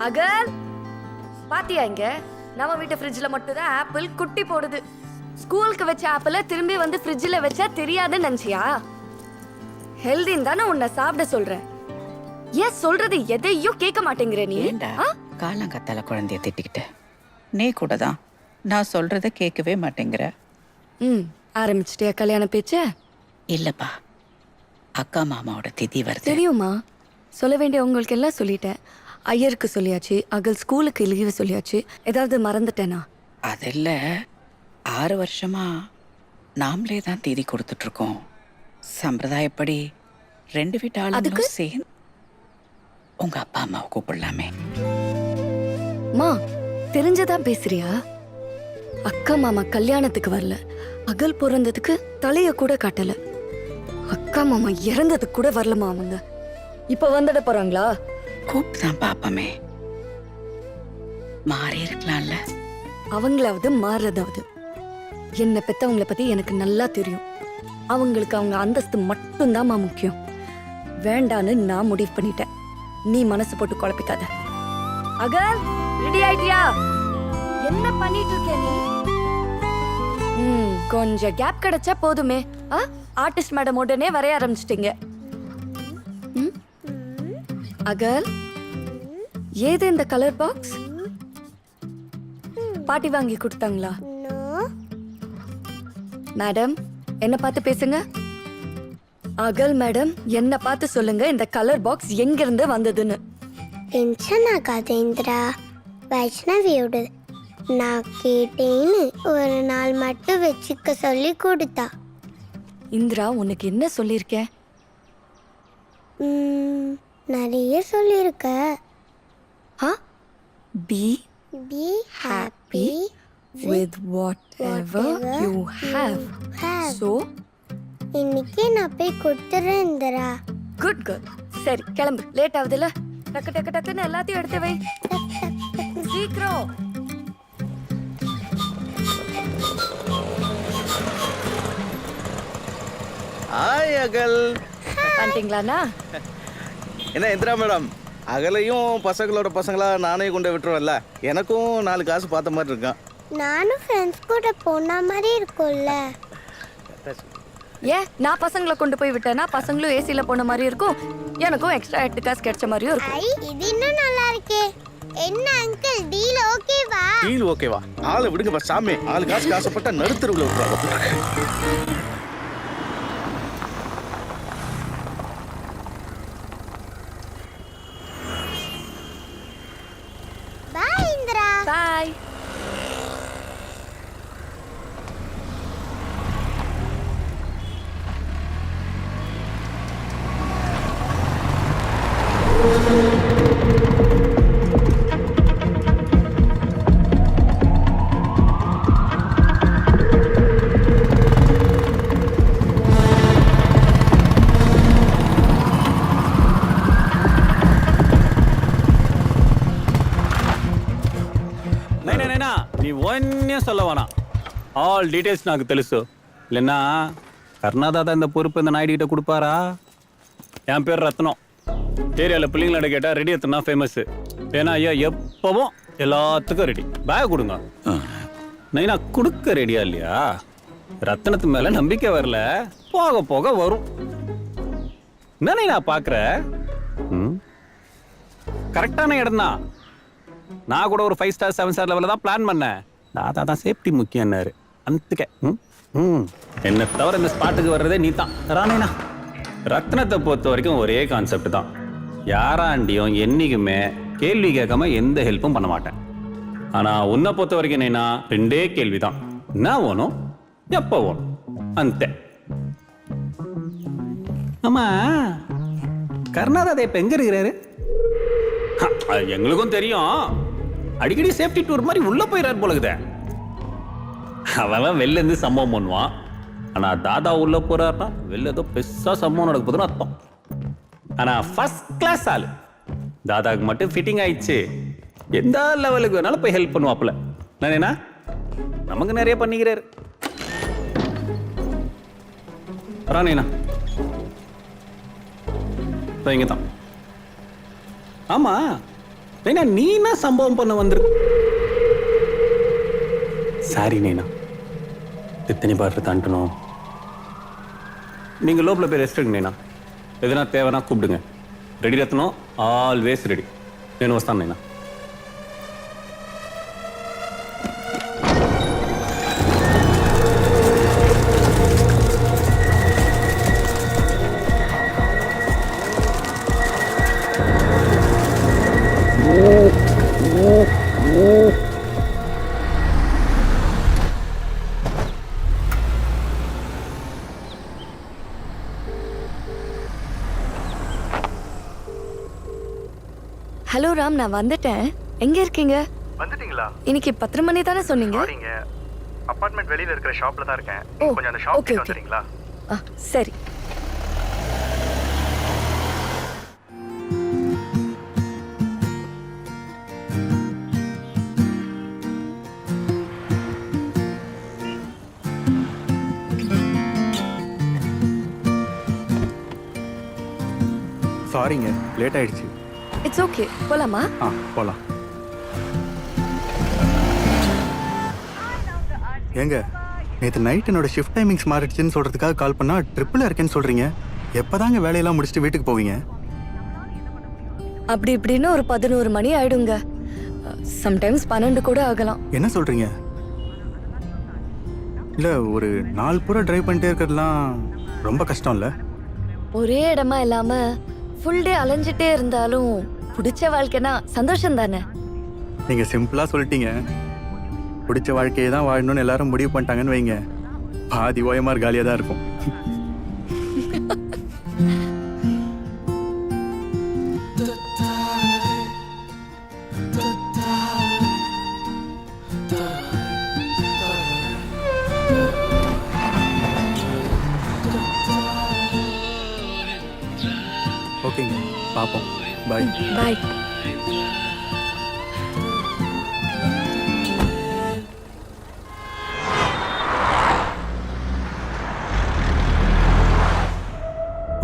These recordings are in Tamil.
அகல் பாத்தியா இங்க நம்ம வீட்டு ஃப்ரிட்ஜ்ல மட்டும் தான் ஆப்பிள் குட்டி போடுது. ஸ்கூலுக்கு வச்ச ஆப்பிள திரும்பி வந்து ஃப்ரிட்ஜ்ல வச்சா தெரியாதுன்னு நினைச்சியா? ஹெல்தின்னு தானே உன்னை சாப்பிட சொல்றேன். ஏன் சொல்றது எதையும் கேட்க மாட்டேங்கிற நீ? காலங்கத்தால குழந்தைய திட்டிக்கிட்டு நீ கூட தான் நான் சொல்றத கேட்கவே மாட்டேங்கிற. ஆரம்பிச்சிட்டியா கல்யாண பேச்ச? இல்லப்பா, அக்கா மாமாவோட திதி வருது. தெரியுமா? சொல்ல வேண்டிய உங்களுக்கு எல்லாம் சொல்லிட்டேன். ஐயருக்கு சொல்லியாச்சு, அகல் ஸ்கூலுக்கு லீவு சொல்லியாச்சு. ஏதாவது மறந்துட்டேனா? அதில்ல 6 வருஷமா நாமளே தான் தேதி கொடுத்துட்டு இருக்கோம். சம்பிரதாயப்படி 2 வீட்டு ஆளுங்களும் சேர்ந்து உங்க அப்பா அம்மாவை கூப்பிடலாமே. மா தெரிஞ்சதான் பேசுறியா? அக்கா மாமா கல்யாணத்துக்கு வரல, அகல் பிறந்ததுக்கு தலைய கூட காட்டல, அக்கா மாமா இறந்ததுக்கு கூட வரலமா அவங்க. இப்ப வந்துட போறாங்களா? கூப்பிட்டு தான் பாப்பமே. மாறி இருக்கலாம்ல. அவங்களாவது மாறுறதாவது. என்ன பெத்தவங்கள பத்தி எனக்கு நல்லா தெரியும். அவங்களுக்கு அவங்க அந்தஸ்து மட்டும்தான் முக்கியம். வேண்டான்னு நான் முடிவு பண்ணிட்டேன். நீ மனசு போட்டு குழப்பிக்காத. அகல் ரெடி ஆயிட்டியா? என்ன பண்ணிட்டு இருக்க நீ? கொஞ்சம் கேப் கிடைச்சா போதுமே. ஆர்டிஸ்ட் மேடம் உடனே வரைய ஆரம்பிச்சிட்டீங்க. அகல் ஏது இந்த கலர் பாக்ஸ்? பாட்டி வாங்கி கொடுத்தாங்களா? மேடம் என்ன பார்த்து பேசுங்க. அகல் மேடம் என்ன பார்த்து சொல்லுங்க, இந்த கலர் பாக்ஸ் எங்க இருந்து வந்ததுன்னு. டென்ஷன் ஆகாத இந்திரா, வைஷ்ணவியோட நான் கேட்டேன்னு ஒரு நாள் மட்டும் வச்சுக்க சொல்லி கொடுத்தா. இந்திரா உனக்கு என்ன சொல்லியிருக்கேன்? நிறைய சொல்லியிருக்க. Be be happy with whatever you have. So இன்னைக்கு நான் போய் கொடுத்துறேன் இந்திரா. Good good. சரி கிளம்பு, லேட் ஆகுதுல்ல. டக்கு டக்கு டக்குன்னு எல்லாத்தையும் எடுத்து வை சீக்கிரம். ஹாய் அகல். வந்துட்டீங்களாண்ணா? என்ன இந்திரா மேடம், அகலையும் பசங்களோட பசங்களா நானே கொண்டு விட்டுருவேன்ல, எனக்கும் 4 காசு பார்த்த மாதிரி இருக்கான். நானும் ஃப்ரெண்ட்ஸ் கூட போன மாதிரி இருக்கும்ல. ஏன் நான் பசங்களை கொண்டு போய் விட்டேன்னா பசங்களும் ஏசில போன மாதிரி இருக்கும், எனக்கும் எக்ஸ்ட்ரா 8 காசு கிடைச்ச மாதிரியும் இருக்கும். இது இன்னும் நல்லா இருக்கே. என்ன அங்கிள், டீல் ஓகேவா? டீல் ஓகேவா? ஆளை விடுங்க சாமி. 4 காசு காசுப்பட்டா நடுத்தருவில் விட்டுறாங்க. பாய் இந்திரா. பாய். నీ ఒన్నే சொல்லவானா? ஆல் டீடைல்ஸ் నాకు తెలుసు. இல்லைன்னா கர்ணாதாதா இந்த பொறுப்பு இந்த நாயுடு கிட்ட கொடுப்பாரா? என் பேர் ரத்னம். ஏரியாவில் பிள்ளைங்களோட கேட்டால் ரெடி எத்தனா ஃபேமஸ். ஏன்னா ஐயா எப்பவும் எல்லாத்துக்கும் ரெடி. பேக் கொடுங்க. நைனா கொடுக்க ரெடியா இல்லையா? ரத்தனத்து மேல நம்பிக்கை வரல, போக போக வரும். என்ன நான் பார்க்குற கரெக்டான இடம் தான். நான் கூட ஒரு 5 ஸ்டார் 7 ஸ்டார் லெவலில் தான் பிளான் பண்ணேன். தாத்தா தான் சேஃப்டி முக்கியம்னாரு. அந்துக்க என்னை தவிர இந்த ஸ்பாட்டுக்கு வர்றதே நீ தான் ராணேனா. ரத்னத்தை பொறுத்த வரைக்கும் ஒரே கான்செப்ட் தான். யாராண்டியும் என்னைக்குமே கேள்வி கேட்காம எந்த ஹெல்ப்பும் பண்ண மாட்டேன். ஆனால் உன்னை பொறுத்த வரைக்கும் என்னன்னா 2 கேள்வி தான். என்ன வேணும், எப்போ வேணும், அந்த. ஆமா, கர்ணாதாதா இப்ப எங்க இருக்கிறாரு? எங்களுக்கும் தெரியும். அடிக்கடி சேஃப்டி டூர் மாதிரி உள்ள போயிடாரு போலக்குதே. அவன் வெளில இருந்து சம்பவம் பண்ணுவான். ஆனா தாதா உள்ள போறாருன்னா வெளில ஏதோ பெருசா சம்பவம் நடக்க போதுன்னு அர்த்தம். ஆனா ஃபர்ஸ்ட் கிளாஸ் ஆளு. தாதாக்கு மட்டும் ஃபிட்டிங் ஆயிடுச்சு. எந்த லெவலுக்கு வேணாலும் போய் ஹெல்ப் பண்ணுவாப்ல. என்ன நமக்கு நிறைய பண்ணிக்கிறாரு. ராணேனா இங்க தான். ஆமா, நைனா நீனா சம்பவம் பண்ண வந்துரு. சாரி நைனா, எத்தனை பாட்டு தாண்டணும். நீங்கள் லோப்பில் போய் ரெஸ்ட் எடுங்க நைனா. எதுனா தேவைன்னா கூப்பிடுங்க. ரெடி ரத்னம், ஆல்வேஸ் ரெடி. నేను వస్తాను నైనా. ஹலோ ராம், நான் வந்துட்டேன். எங்க இருக்கீங்க? வந்துட்டீங்களா? இன்னைக்கு 10 மணி தானே சொன்னீங்க? சாரிங்க, அபார்ட்மெண்ட் வெளியில இருக்கிற ஷாப்ல தான் இருக்கேன். ஓ, கொஞ்சம் அந்த ஷாப் ஓகே, கிட்ட ஓகே. வந்துறீங்களா? சரி. சாரிங்க, லேட் ஆயிடுச்சு. இட்ஸ் ஓகே, போலாமா? போலாம். ஏங்க, நேற்று நைட் என்னோட ஷிஃப்ட் டைமிங்ஸ் மாறிடுச்சுன்னு சொல்றதுக்காக கால் பண்ணா ட்ரிப்பில் இருக்கேன்னு சொல்றீங்க. எப்பதாங்க வேலையெல்லாம் முடிச்சுட்டு வீட்டுக்கு போவீங்க? அப்படி இப்படின்னு ஒரு 11 மணி ஆயிடுங்க. சம்டைம்ஸ் 12 கூட ஆகலாம். என்ன சொல்றீங்க? இல்ல, ஒரு நாள் பூரா டிரைவ் பண்ணிட்டே இருக்கிறதுலாம் ரொம்ப கஷ்டம் இல்ல? ஒரே இடமா இல்லாம ஃபுல் டே அலைஞ்சிட்டே இருந்தாலும் பிடிச்ச வாழ்க்கைனா சந்தோஷம் தானே. நீங்க சிம்பிளா சொல்லிட்டீங்க. பிடிச்ச வாழ்க்கையை தான் வாழணும்னு எல்லாரும் முடிவு பண்ணிட்டாங்கன்னு வைங்க, பாதி ஓயமார் காலியா தான் இருக்கும். ஓகேங்க, பார்ப்போம். பாய். பாய்.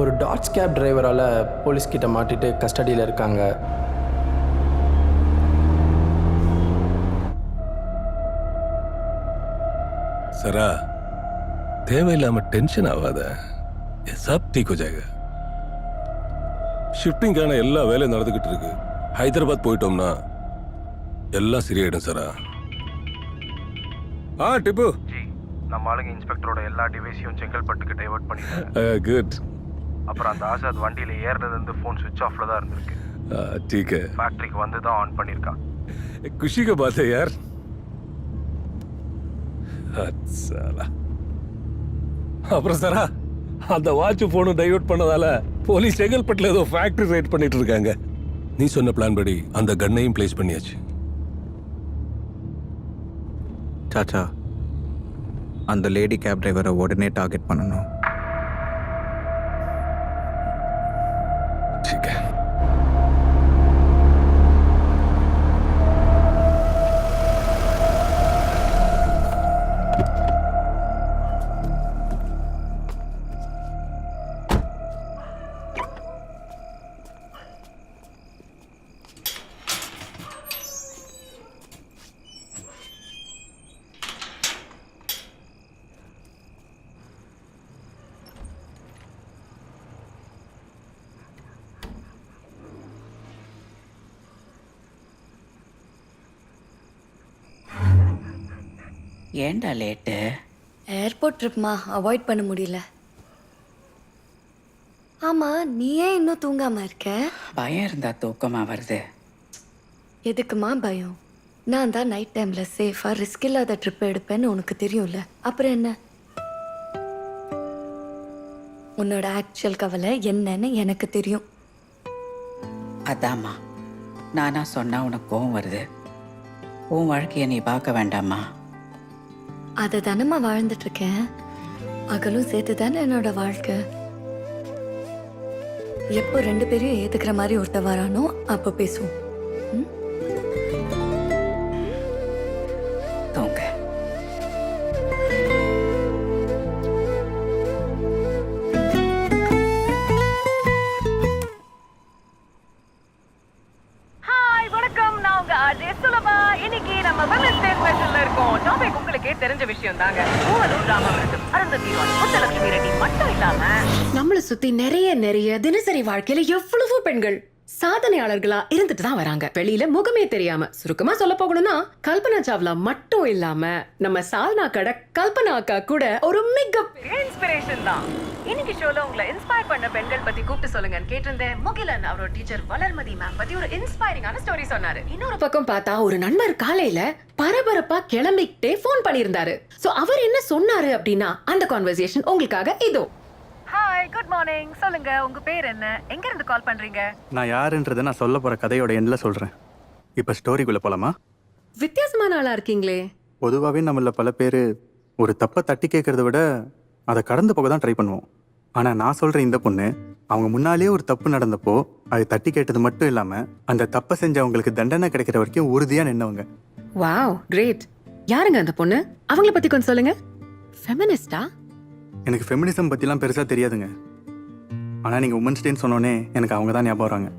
ஒரு டாட்ஸ் கேப் டிரைவரால் போலீஸ்கிட்ட மாட்டிட்டு கஸ்டடியில் இருக்காங்க. சரா, தேவையில்லாம டென்ஷன் ஆகாத. சப் டீக் ஹோ ஜாயேகா. ஷிஃப்டிங்கான எல்லா வேலையும் நடந்துகிட்டு இருக்கு. ஹைதராபாத் போயிட்டோம்னா எல்லாம் சரியாயிடும் சரா. டிப்பு, நம்ம ஆளுங்க இன்ஸ்பெக்டரோட எல்லா டிவைஸையும் செங்கல்பட்டுக்கு டைவர்ட் பண்ணிட்டாங்க. குட். அப்புறம் அந்த ஆசாத் வண்டியில ஏறதுல இருந்து ஃபோன் சுவிட்ச் ஆஃப்ல தான் இருந்திருக்கு. ठीक है. ஃபேக்டரிக்கு வந்து தான் ஆன் பண்ணிருக்கான். खुशी की बात है यार. साला. அப்புறம் சரா, அந்த வாட்ச் போனும் டைவர்ட் பண்ணதால போலீஸ் செங்கல்பட்டுல ஏதோ ஃபேக்டரி ரைட் பண்ணிட்டு இருக்காங்க. நீ சொன்ன பிளான் படி அந்த கன்னையும் பிளேஸ் பண்ணியாச்சு. சாச்சா, அந்த லேடி கேப் டிரைவரை உடனே டார்கெட் பண்ணணும். ठीक है. ஏண்டா லேட்டு? ஏர்போர்ட் ட்ரிப்மா, அவாய்ட் பண்ண முடியல. ஆமா, நீ ஏன் இன்னும் தூங்காம இருக்க? பயம் இருந்தா தூக்கமா வருது. எதுக்குமா பயம்? நான் தான் நைட் டைம்ல சேஃபா ரிஸ்க் இல்லாத ட்ரிப் எடுப்பேன்னு உனக்கு தெரியும்ல. அப்புறம் என்ன? உன்னோட ஆக்சுவல் கவலை என்னன்னு எனக்கு தெரியும். அதாம்மா, நானா சொன்னா உனக்கு கோவம் வருது. உன் வாழ்க்கையை நீ பார்க்க வேண்டாமா? அதை தானம்மா வாழ்ந்துட்டு இருக்கேன். அகலும் சேர்த்து தானே என்னோட வாழ்க்கை. எப்போ 2 பேரையும் ஏத்துக்கிற மாதிரி ஒருத்த வரானோ அப்போ பேசுவோம். தூங்க. ஹாய், வணக்கம். உங்களுக்கே தெரிஞ்ச விஷயம் தாங்க. மூவலூர் ராமவரதம் அருந்ததிரான் முத்தலட்சுமி ரெட்டி மட்டும் இல்லாம நம்மளை சுத்தி நிறைய தினசரி வாழ்க்கையில எவ்வளவோ பெண்கள் சாதனையாளர்களா இருந்துட்டு தான் வராங்க. வெளியில முகமே தெரியாம. சுருக்கமா சொல்ல போகணும்னா கல்பனா சாவ்லா மட்டும் இல்லாம நம்ம சால்னா கடை கல்பனா அக்கா கூட ஒரு மிகப்பெரிய இன்ஸ்பிரேஷன் தான். இன்னைக்கு ஷோல உங்களை இன்ஸ்பயர் பண்ண பெண்கள் பத்தி கூப்பிட்டு சொல்லுங்கன்னு கேட்டிருந்தேன். முகிலன் அவரோட டீச்சர் வளர்மதி மேம் பத்தி ஒரு இன்ஸ்பைரிங்கான ஸ்டோரி சொன்னாரு. இன்னொரு பக்கம் பார்த்தா ஒரு நண்பர் காலையில பரபரப்பா கிளம்பிக்கிட்டே போன் பண்ணியிருந்தாரு. சோ அவர் என்ன சொன்னாரு அப்படின்னா அந்த கான்வர்சேஷன் உங்களுக்காக இதோ. Hi, good morning. சொல்லுங்க, உங்க பேர் என்ன? எங்க இருந்து கால் பண்றீங்க? நான் யாருன்றதை நான் சொல்ல போகிற கதையோட எண்டில் சொல்கிறேன். இப்போ ஸ்டோரிக்குள்ளே போகலாமா? வித்தியாசமான ஆளா இருக்கீங்களே. பொதுவாகவே நம்மள பல பேர் ஒரு தப்பை தட்டி கேட்கறத விட அதை கடந்து போக தான் ட்ரை பண்ணுவோம். ஆனால் நான் சொல்கிற இந்த பொண்ணு அவங்க முன்னாலேயே ஒரு தப்பு நடந்தப்போ அதை தட்டி கேட்டது மட்டும் இல்லாமல் அந்த தப்பை செஞ்சவங்களுக்கு தண்டனை கிடைக்கிற வரைக்கும் உறுதியாக நின்னவங்க. Wow, great. யாருங்க அந்த பொண்ணு? அவங்கள பத்தி கொஞ்சம் சொல்லுங்க. ஃபெமினிஸ்டா? எனக்கு ஃபெமினிசம் பற்றிலாம் பெருசாக தெரியாதுங்க. ஆனால் நீங்கள் உமன்ஸ் டேன்னு சொன்னோன்னே எனக்கு அவங்க தான் ஞாபகம் வராங்க.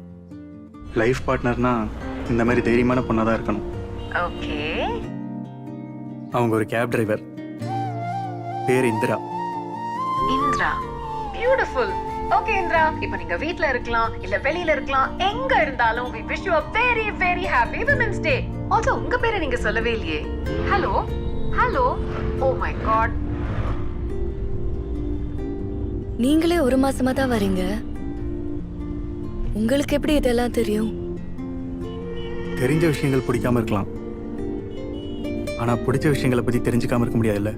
லைஃப் பார்ட்னர்னா இந்த மாதிரி தைரியமான பொண்ணாக தான் இருக்கணும். ஓகே. அவங்க ஒரு கேப் டிரைவர். பேர் இந்திரா. இந்திரா, பியூட்டிஃபுல். ஓகே இந்திரா, இப்போ நீங்க வீட்ல இருக்கலாம் இல்ல வெளியில இருக்கலாம், எங்க இருந்தாலும் we wish you a very very happy women's day. Also உங்க பேரை நீங்க சொல்லவே இல்லையே. ஹலோ. Oh my God. நீங்களே 1 மாசமா தான் வரீங்க. உங்களுக்கு எப்படி இதெல்லாம் தெரியும்? தெரிஞ்ச விஷயங்கள் பிடிக்காம இருக்கலாம், ஆனால் பிடிச்ச விஷயங்களை பற்றி தெரிஞ்சுக்காம இருக்க முடியாதுல்ல.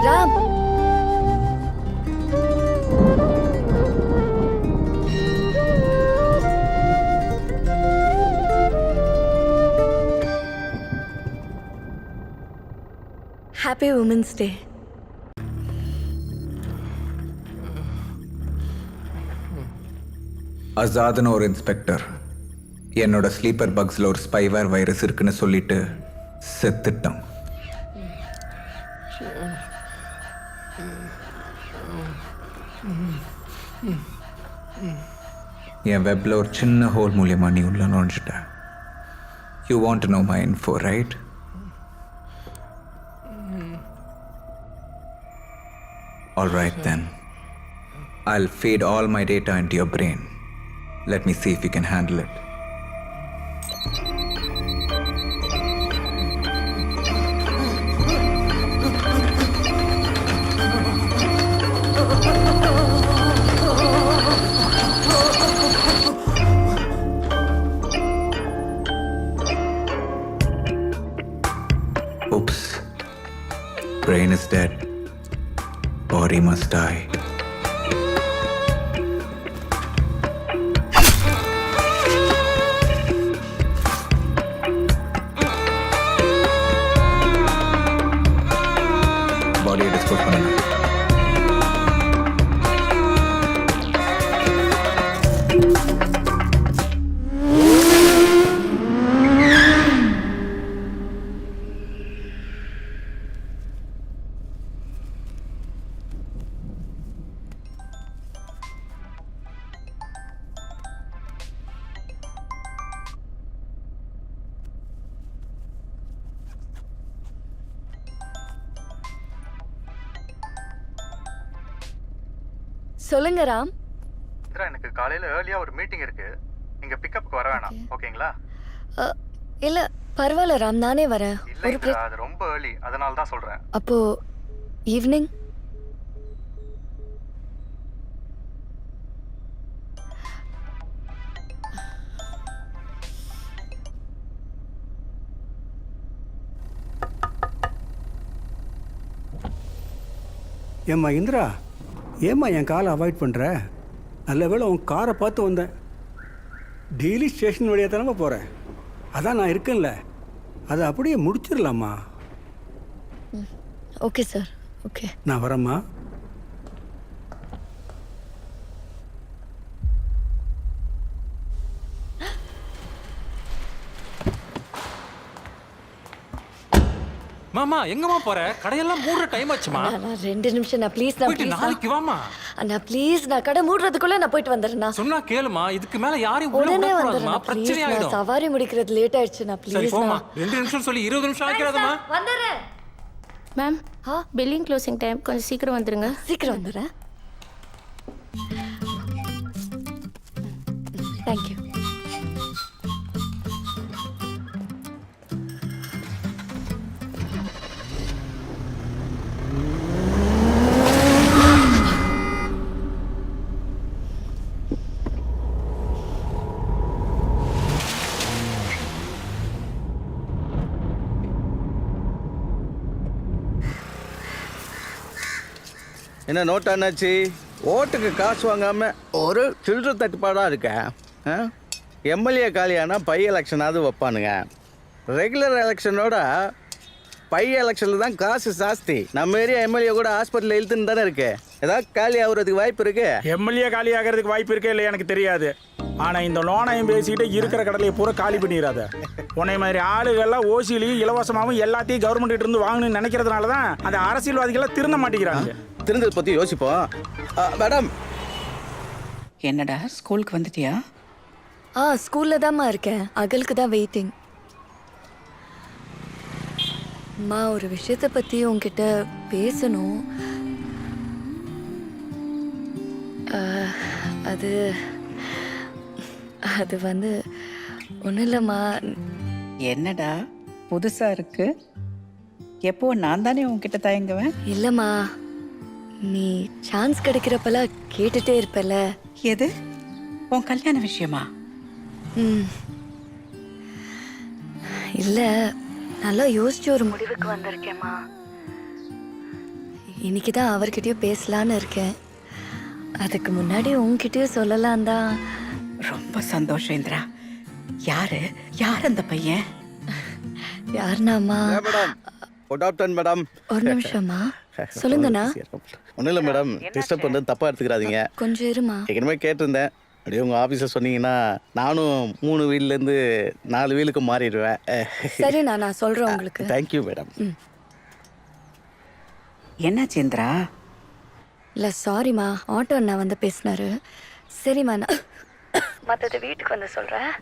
Ram, happy women's day. அசாத்னு ஒரு இன்ஸ்பெக்டர் என்னோட ஸ்லீப்பர் பக்ஸில் ஒரு ஸ்பைவேர் வைரஸ் இருக்குன்னு சொல்லிட்டு செத்துட்டான். என் வெப்பில் ஒரு சின்ன ஹோல் மூலியமாக நீ உள்ள நுழைஞ்சிட்ட. You want to know my info, right? All right then. I'll feed all my data into your brain. Let me see if you can handle it. Oops. Brain is dead. Body must die. Body dispose பண்ணுங்க. சொல்லுங்க ராம். எனக்கு காலையில் ஏர்லியாக ஒரு மீட்டிங் இருக்கு. நீங்கள் பிக்கப்புக்கு வர வேணாம், ஓகேங்களா? இல்ல பரவாயில்ல ராம், நானே வரேன். இல்லை, அது ரொம்ப ஏர்லி, அதனால தான் சொல்கிறேன். அப்போ ஈவினிங்? ஏம்மா இந்திரா, ஏம்மா என் காரை அவாய்ட் பண்ணுற? நல்ல வேளை உன் காரை பார்த்து வந்தேன். டெய்லி ஸ்டேஷன் வழியாக தானே போகிறேன். அதான் நான் இருக்கேன்ல, அதை அப்படியே முடிச்சிடலாமா? Okay sir, okay. நான் வரேம்மா. மாமா எங்கம்மா போற? கடையெல்லாம் மூடுற டைம் ஆச்சுமா. நான் 2 நிமிஷம் நான் ப்ளீஸ் நான் போயிட்டு ப்ளீஸ் நாளைக்கு வாமா. அண்ணா ப்ளீஸ் நான் கடை மூடுறதுக்குள்ள நான் போயிட்டு வந்துடுறேண்ணா. சொன்னா கேளுமா, இதுக்கு மேல யாரையும் உள்ள உடனே விடக்கூடாதுமா, வந்துடுறேன் பிரச்சனை ப்ளீஸ். ஆயிடும். சவாரி முடிக்கிறது லேட் ஆயிடுச்சு நான் சரி ப்ளீஸ். போமா, 2 நிமிஷம் சொல்லி 20 நிமிஷம் ஆக்கிறாதமா. வந்துடுறேன் மேம் பில்லிங் க்ளோசிங் டைம், கொஞ்சம் சீக்கிரம் வந்துருங்க. சீக்கிரம் வந்துடுறேன். தேங்க்யூ. என்ன நோட் அண்ணாச்சி, ஓட்டுக்கு காசு வாங்காம ஒரு சில்லற தட்டுப்பாடா இருக்க. எம்எல்ஏ காலியானா பை எலெக்ஷனாவது வைப்பானுங்க. ரெகுலர் எலெக்ஷனோட பை எலெக்ஷனில் தான் காசு ஜாஸ்தி. நம்ம ஏரியா எம்எல்ஏ கூட ஹாஸ்பிட்டலில் இழுத்துன்னு தானே இருக்கு. ஏதாவது காலி ஆகுறதுக்கு வாய்ப்பு இருக்கு. எம்எல்ஏ காலி ஆகிறதுக்கு வாய்ப்பு இருக்கே இல்லை எனக்கு தெரியாது. ஆனால் இந்த லோனையும் பேசிக்கிட்டு இருக்கிற கடலையை பூரா காலி பண்ணிடாத. உன்னை மாதிரி ஆளுகள்லாம் ஓசிலையும் இலவசமாகவும் எல்லாத்தையும் கவர்மெண்ட் இருந்து வாங்கணும்னு நினைக்கிறதுனால தான் அந்த அரசியல்வாதிகள்லாம் திருந்த மாட்டேங்கிறாங்க. திருந்ததை பற்றி யோசிப்போம். மேடம், என்னடா ஸ்கூலுக்கு வந்துட்டியா? ஸ்கூல்ல தான்மா இருக்கேன். அகலுக்கு தான் வெயிட்டிங். அம்மா ஒரு விஷயத்தை பற்றி உங்ககிட்ட பேசணும். அது அது வந்து ஒன்றும் இல்லைம்மா. என்னடா புதுசா இருக்கு? எப்போ நான் தானே உன்கிட்ட தயங்குவேன். இல்லைம்மா, நீ சான்ஸ் கிடைக்கிறப்பெல்லாம் கேட்டுட்டே இருப்பல. எது? உன் கல்யாண விஷயமா? இல்லை, நல்லா யோசிச்சு ஒரு முடிவுக்கு வந்திருக்கேம்மா. இன்னைக்கு தான் அவர்கிட்டயும் பேசலான்னு இருக்கேன். அதுக்கு முன்னாடி உங்ககிட்டயும் சொல்லலாம் தான். ரொம்ப சந்தோஷம் இந்திரா. யாரு யார் அந்த பையன்? யாருனாம்மா? Madam, good afternoon madam. ஒரு நிமிஷம்மா, சொல்லுங்கண்ணா. ஒன்றும் இல்லை மேடம், டிஸ்டர்ப் பண்ணுறது தப்பாக எடுத்துக்கிறாதீங்க. கொஞ்சம் இருமா. ஏற்கனவே கேட்டிருந்தேன். அப்படியே உங்கள் ஆஃபீஸில் சொன்னீங்கன்னா நானும் 3 வீல்லேருந்து 4 வீலுக்கு மாறிடுவேன். சரிண்ணா, நான் சொல்கிறேன் உங்களுக்கு. Thank you madam. என்னாச்சு இந்திரா? இல்லை சாரிம்மா, ஆட்டோ அண்ணா வந்து பேசினாரு. சரிம்மா, நான் மற்றது வீட்டுக்கு வந்து சொல்கிறேன்.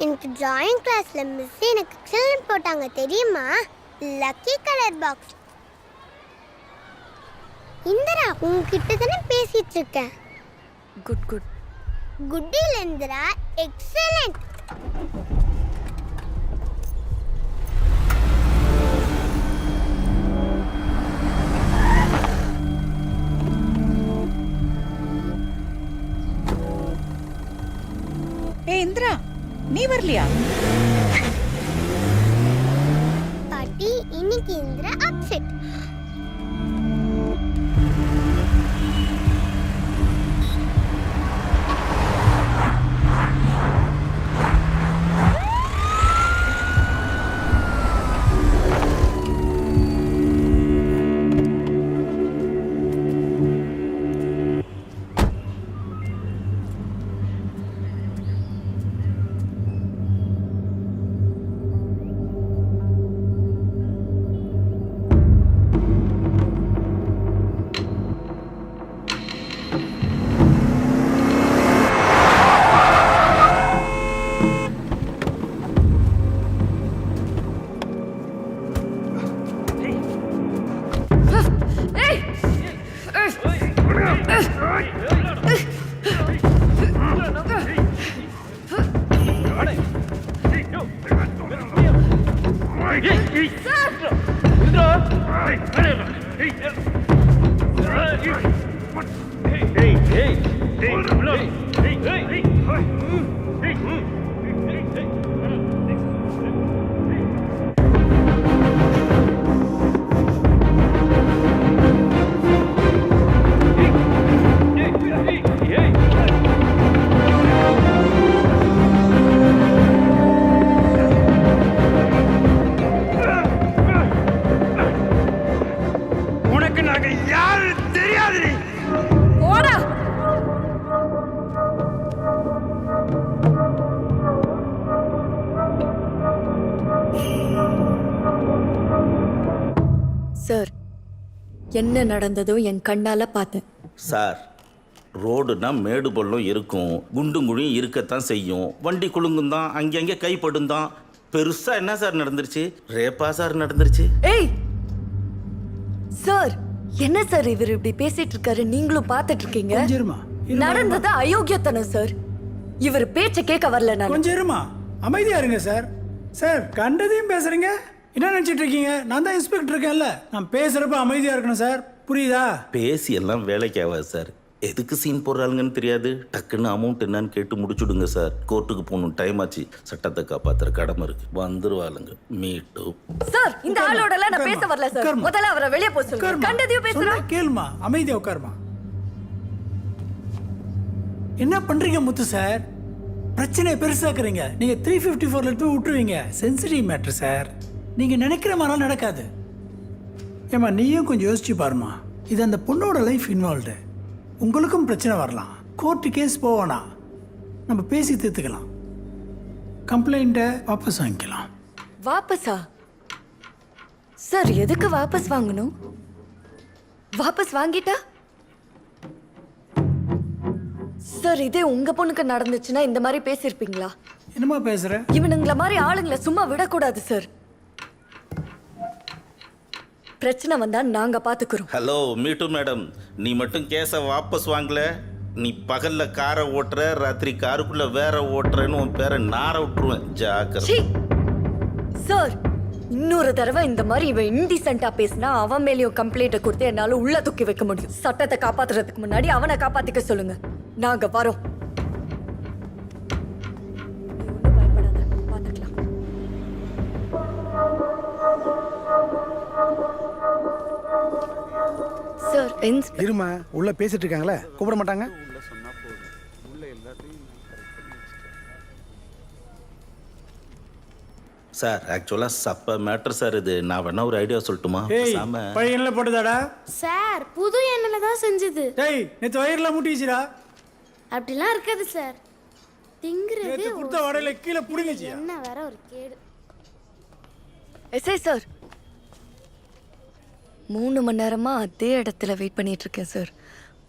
எனக்கு டிராயிங் கிளாஸ்ல மிஸ் எனக்கு சில்ட்ரன் போட்டாங்க தெரியுமா? Lucky colour box. இந்திரா, உன்கிட்ட தானே பேசிட்டு இருக்கேன். Good good. குட் இல்ல இந்திரா, எக்ஸலென்ட். ஏய் இந்திரா, நீ வரலையா? பாட்டி, இன்னைக்கு இந்திரா அப்செட். உனக்கு நாங்க யாரு தெரியாது. போடா. சார், என்ன நடந்ததோ என் கண்ணால பார்த்தேன். சார், ரோடுனா மேடு பள்ளம் இருக்கும், குண்டும் குழியும் இருக்கத்தான் செய்யும், வண்டி குலுங்கும் தான், அங்கங்கே கைப்படும் தான். பெருசா என்ன சார் நடந்துருச்சு? ரேப்பா சார் நடந்துருச்சு? ஏய் சார், என்ன சார் இவர் இப்படி பேசிட்டு இருக்காரு? நீங்களும் பார்த்துட்டு இருக்கீங்க. நடந்தது அயோக்கியத்தனம் சார். இவர் பேச்ச கேட்க வரல. நான் கொஞ்சம் இருமா, அமைதியா இருங்க சார். சார், கண்டதையும் பேசுறீங்க. என்ன நினைச்சிட்டு இருக்கீங்க? நான் தான் இன்ஸ்பெக்டர் இருக்கேன்ல. நான் பேசுறப்ப அமைதியா இருக்கணும் சார், புரியுதா? பேசி எல்லாம் வேலைக்கு ஆகாது சார். எதுக்கு சீன் போடுறாங்கன்னு தெரியாது. டக்குன்னு அமௌண்ட் என்னன்னு கேட்டு முடிச்சுடுங்க சார். கோர்ட்டுக்கு போகணும், டைம் ஆச்சு. சட்டத்தை காப்பாத்துற கடமை இருக்கு. வந்துருவாளுங்க. மீட்டு சார், இந்த ஆளோட எல்லாம் நான் பேச வரல சார். முதல்ல அவரை வெளியே போக சொல்லுங்க. கண்டதையும் பேசுறா. கேளுமா, அமைதியா உட்காருமா. என்ன பண்றீங்க முத்து சார்? பிரச்சனையை பெருசாக்குறீங்க. நீங்க 354 எடுத்து விட்டுருவீங்க. Sensitive matter sir. நீங்க நினைக்கிற மாதிரி நடக்காது. ஏமா, நீயும் கொஞ்சம் யோசிச்சு பாருமா. இது அந்த பொண்ணோட லைஃப் இன்வால்வ்டு. உங்களுக்கும் பிரச்சனை வரலாம். கோர்ட்டு கேஸ் போவானா, நம்ம பேசி தீர்த்துக்கலாம். கம்ப்ளைண்ட்டை வாபஸ் வாங்கிக்கலாம். வாபஸா? சார், எதுக்கு வாபஸ் வாங்கணும்? வாபஸ் வாங்கிட்டா? சார், இதே உங்க பொண்ணுக்கு நடந்துச்சுன்னா இந்த மாதிரி பேசியிருப்பீங்களா? என்னமா பேசுற? இவனுங்கள மாதிரி ஆளுங்களை சும்மா விடக்கூடாது சார். பிரச்சனை வந்தா நாங்க பாத்துக்கிறோம். ஹலோ மீட்டு மேடம், நீ மட்டும் கேஸை வாபஸ் வாங்கல, நீ பகல்ல காரை ஓட்டுற, ராத்திரி காருக்குள்ள வேற ஓட்டுறன்னு உன் பேரை நார விட்டுருவேன். ஜாக்கிரதை. சார், இன்னொரு தடவை இந்த மாதிரி இவன் இன்டிசென்ட்டா பேசினா அவன் மேலேயும் கம்ப்ளைண்ட்டை கொடுத்து என்னால உள்ள தூக்கி வைக்க முடியும். சட்டத்தை காப்பாத்துறதுக்கு முன்னாடி அவனை காப்பாத்திக்க சொல்லுங்க. நாங்க வரோம். சார், இருமா, உள்ள பேசிட்டு இருக்காங்களே, கூப்பிட மாட்டாங்க. சார், ஆக்சுவலா சப்ப மேட்டர் சார் இது. நான் வேணா ஒரு ஐடியா சொல்லட்டுமா? பழைய போட்டதாடா சார், புது எண்ணெயில தான் செஞ்சது. டேய், நேத்து வயிறுல முட்டிச்சுடா. அப்படிலாம் இருக்காது சார். திங்கிறது கொடுத்த வடையில கீழே புடிங்கச்சு. என்ன வேற ஒரு கேடு. எஸ்ஐ சார், 3 மணி நேரமா அதே இடத்துல வெயிட் பண்ணிட்டு இருக்கேன் சார்.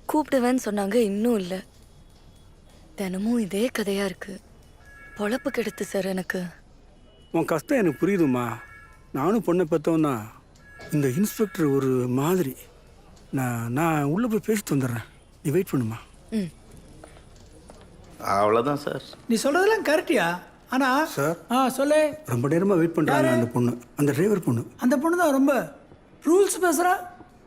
கூப்பிடுவேன்னு சொன்னாங்க, இன்னும் இல்லை. தினமும் இதே கதையா இருக்கு. பொழப்பு கெடுத்து சார் எனக்கு. உன் கஷ்டம் எனக்கு புரியுதுமா. நானும் பொண்ணை பார்த்தோம் தான். இந்த இன்ஸ்பெக்டர் ஒரு மாதிரி. நான் உள்ள போய் பேசிட்டு வந்துடுறேன். நீ வெயிட் பண்ணுமா. அவ்வளோதான் சார். நீ சொல்றதெல்லாம் கரெக்டியா? ஆனா சார், சொல்லு. ரொம்ப நேரமா வெயிட் பண்றாங்க அந்த பொண்ணு, அந்த டிரைவர் பொண்ணு. அந்த பொண்ணு தான் ரொம்ப ரூல்ஸ் பேசுறா.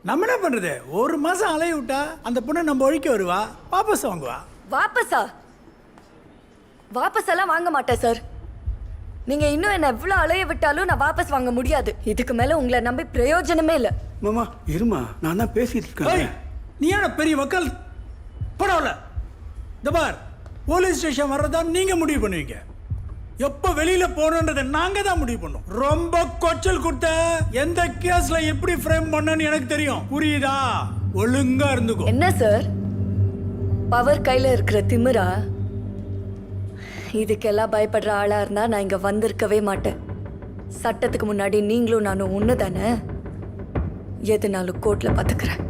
நம்ம என்ன பண்றது? 1 மாசம் அலைய விட்டா அந்த பொண்ணு நம்ம ஒழிக்க வருவா, வாபஸ் வாங்குவா. வாபஸா? வாபஸ் எல்லாம் வாங்க மாட்டேன் சார். நீங்க இன்னும் என்ன எவ்வளவு அலைய விட்டாலும் நான் வாபஸ் வாங்க முடியாது. இதுக்கு மேல உங்களை நம்பி பிரயோஜனமே இல்ல. மாமா இருமா, நான் தான் பேசிட்டு இருக்கேன். நீ ஏன் பெரிய மக்கள் பரவாயில்ல. இந்த பார், போலீஸ் ஸ்டேஷன் வர்றதா நீங்க முடிவு பண்ணுவீங்க. எப்ப வெளியில போகணுன்றதை நாங்க தான் முடிவு பண்ணோம். ரொம்ப கொச்சல் கொடுத்த எந்த கேஸ்ல எப்படி ஃப்ரேம் பண்ணணும்னு எனக்கு தெரியும். புரியுதா? ஒழுங்கா இருந்துக்கோ. என்ன சார் பவர் கையில இருக்கிற திமிரா? இதுக்கெல்லாம் பயப்படுற ஆளா இருந்தா நான் இங்க வந்திருக்கவே மாட்டேன். சட்டத்துக்கு முன்னாடி நீங்களும் நானும் ஒண்ணு தானே. எதுனாலும் கோர்ட்ல பாத்துக்கிறேன்.